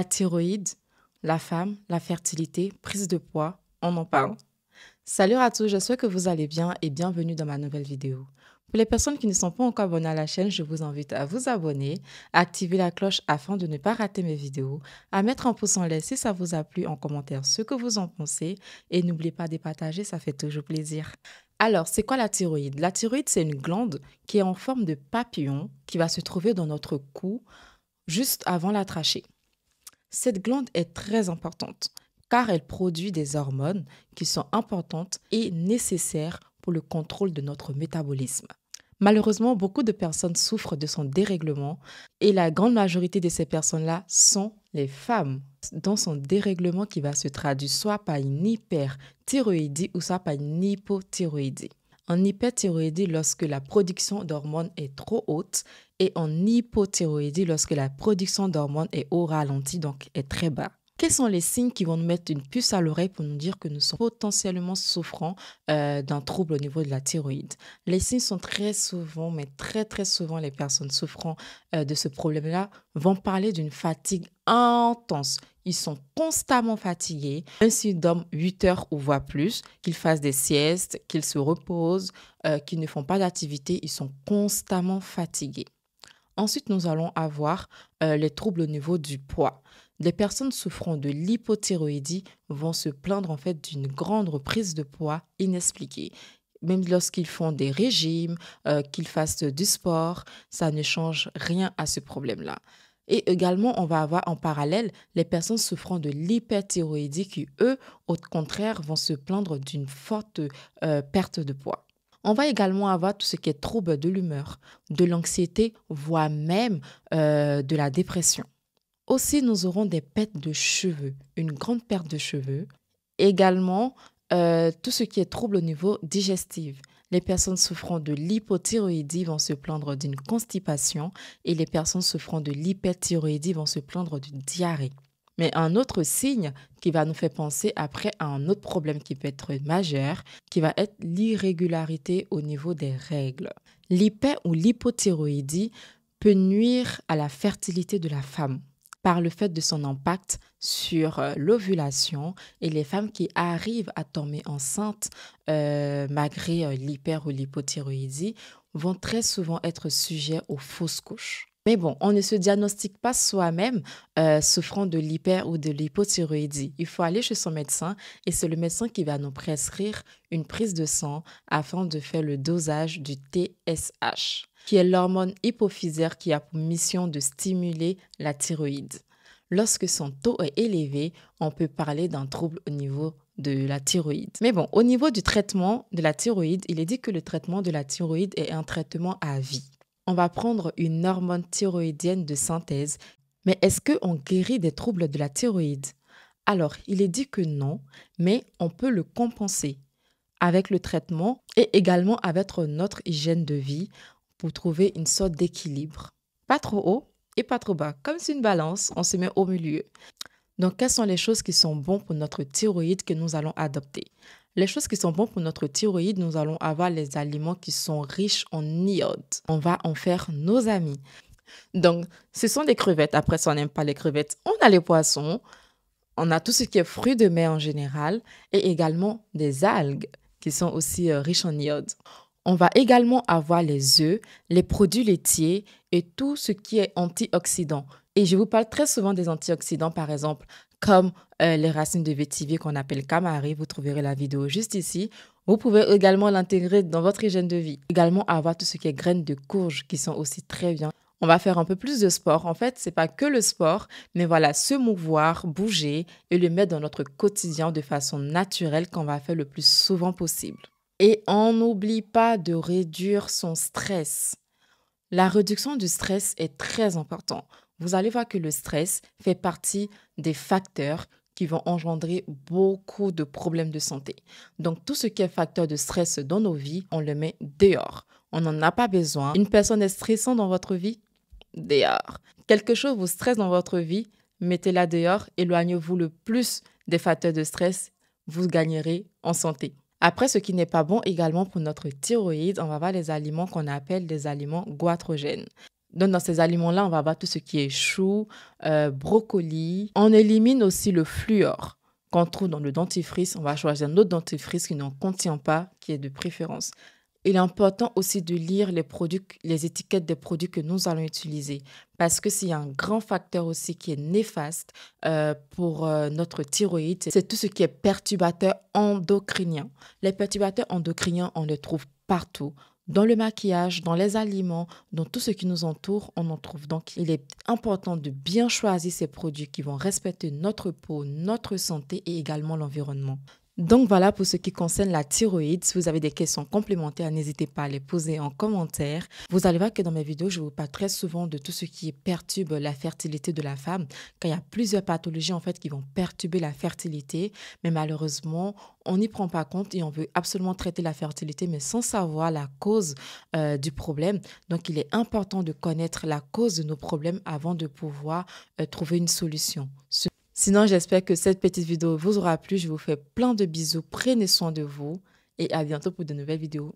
La thyroïde, la femme, la fertilité, prise de poids, on en parle. Salut à tous, j'espère que vous allez bien et bienvenue dans ma nouvelle vidéo. Pour les personnes qui ne sont pas encore abonnées à la chaîne, je vous invite à vous abonner, à activer la cloche afin de ne pas rater mes vidéos, à mettre un pouce en l'air si ça vous a plu en commentaire ce que vous en pensez et n'oubliez pas de partager, ça fait toujours plaisir. Alors, c'est quoi la thyroïde? La thyroïde, c'est une glande qui est en forme de papillon qui va se trouver dans notre cou juste avant la trachée. Cette glande est très importante car elle produit des hormones qui sont importantes et nécessaires pour le contrôle de notre métabolisme. Malheureusement, beaucoup de personnes souffrent de son dérèglement et la grande majorité de ces personnes-là sont les femmes, dans son dérèglement qui va se traduire soit par une hyperthyroïdie ou soit par une hypothyroïdie. En hyperthyroïdie, lorsque la production d'hormones est trop haute, et en hypothyroïdie, lorsque la production d'hormones est au ralenti, donc est très bas. Quels sont les signes qui vont nous mettre une puce à l'oreille pour nous dire que nous sommes potentiellement souffrant d'un trouble au niveau de la thyroïde? Les signes sont très souvent, mais très souvent, les personnes souffrant de ce problème-là vont parler d'une fatigue intense. Ils sont constamment fatigués, même s'ils dorment 8 heures ou voire plus, qu'ils fassent des siestes, qu'ils se reposent, qu'ils ne font pas d'activité, ils sont constamment fatigués. Ensuite, nous allons avoir les troubles au niveau du poids. Les personnes souffrant de l'hypothyroïdie vont se plaindre en fait d'une grande prise de poids inexpliquée. Même lorsqu'ils font des régimes, qu'ils fassent du sport, ça ne change rien à ce problème-là. Et également, on va avoir en parallèle les personnes souffrant de l'hyperthyroïdie qui, eux, au contraire, vont se plaindre d'une forte perte de poids. On va également avoir tout ce qui est trouble de l'humeur, de l'anxiété, voire même de la dépression. Aussi, nous aurons des pertes de cheveux, une grande perte de cheveux. Également, tout ce qui est trouble au niveau digestif. Les personnes souffrant de l'hypothyroïdie vont se plaindre d'une constipation et les personnes souffrant de l'hyperthyroïdie vont se plaindre d'une diarrhée. Mais un autre signe qui va nous faire penser après à un autre problème qui peut être majeur, qui va être l'irrégularité au niveau des règles. L'hyper ou l'hypothyroïdie peut nuire à la fertilité de la femme par le fait de son impact sur l'ovulation et les femmes qui arrivent à tomber enceintes malgré l'hyper ou l'hypothyroïdie vont très souvent être sujets aux fausses couches. Mais bon, on ne se diagnostique pas soi-même souffrant de l'hyper ou de l'hypothyroïdie. Il faut aller chez son médecin et c'est le médecin qui va nous prescrire une prise de sang afin de faire le dosage du TSH, qui est l'hormone hypophysaire qui a pour mission de stimuler la thyroïde. Lorsque son taux est élevé, on peut parler d'un trouble au niveau de la thyroïde. Mais bon, au niveau du traitement de la thyroïde, il est dit que le traitement de la thyroïde est un traitement à vie. On va prendre une hormone thyroïdienne de synthèse. Mais est-ce qu'on guérit des troubles de la thyroïde? Alors, il est dit que non, mais on peut le compenser avec le traitement et également avec notre hygiène de vie pour trouver une sorte d'équilibre. Pas trop haut et pas trop bas. Comme c'est une balance, on se met au milieu. Donc, quelles sont les choses qui sont bonnes pour notre thyroïde que nous allons adopter? Les choses qui sont bonnes pour notre thyroïde, nous allons avoir les aliments qui sont riches en iode. On va en faire nos amis. Donc, ce sont des crevettes. Après, si on n'aime pas les crevettes, on a les poissons. On a tout ce qui est fruits de mer en général et également des algues qui sont aussi riches en iode. On va également avoir les œufs, les produits laitiers et tout ce qui est antioxydant. Et je vous parle très souvent des antioxydants, par exemple, comme les racines de vétiver qu'on appelle camari. Vous trouverez la vidéo juste ici. Vous pouvez également l'intégrer dans votre hygiène de vie. Également avoir tout ce qui est graines de courge qui sont aussi très bien. On va faire un peu plus de sport. En fait, c'est pas que le sport, mais voilà, se mouvoir, bouger et le mettre dans notre quotidien de façon naturelle qu'on va faire le plus souvent possible. Et on n'oublie pas de réduire son stress. La réduction du stress est très important. Vous allez voir que le stress fait partie des facteurs qui vont engendrer beaucoup de problèmes de santé. Donc, tout ce qui est facteur de stress dans nos vies, on le met dehors. On n'en a pas besoin. Une personne est stressante dans votre vie? Dehors. Quelque chose vous stresse dans votre vie? Mettez-la dehors. Éloignez-vous le plus des facteurs de stress. Vous gagnerez en santé. Après, ce qui n'est pas bon également pour notre thyroïde, on va voir les aliments qu'on appelle des aliments goitrogènes. Donc, dans ces aliments-là, on va avoir tout ce qui est chou, brocoli. On élimine aussi le fluor qu'on trouve dans le dentifrice. On va choisir un autre dentifrice qui n'en contient pas, qui est de préférence. Il est important aussi de lire les étiquettes des produits que nous allons utiliser parce que s'il y a un grand facteur aussi qui est néfaste pour notre thyroïde, c'est tout ce qui est perturbateur endocrinien. Les perturbateurs endocriniens, on les trouve partout. Dans le maquillage, dans les aliments, dans tout ce qui nous entoure, on en trouve. Donc, il est important de bien choisir ces produits qui vont respecter notre peau, notre santé et également l'environnement. Donc voilà pour ce qui concerne la thyroïde. Si vous avez des questions complémentaires, n'hésitez pas à les poser en commentaire. Vous allez voir que dans mes vidéos, je vous parle très souvent de tout ce qui perturbe la fertilité de la femme, car il y a plusieurs pathologies en fait qui vont perturber la fertilité, mais malheureusement, on n'y prend pas compte et on veut absolument traiter la fertilité, mais sans savoir la cause du problème. Donc il est important de connaître la cause de nos problèmes avant de pouvoir trouver une solution. Sinon, j'espère que cette petite vidéo vous aura plu. Je vous fais plein de bisous. Prenez soin de vous et à bientôt pour de nouvelles vidéos.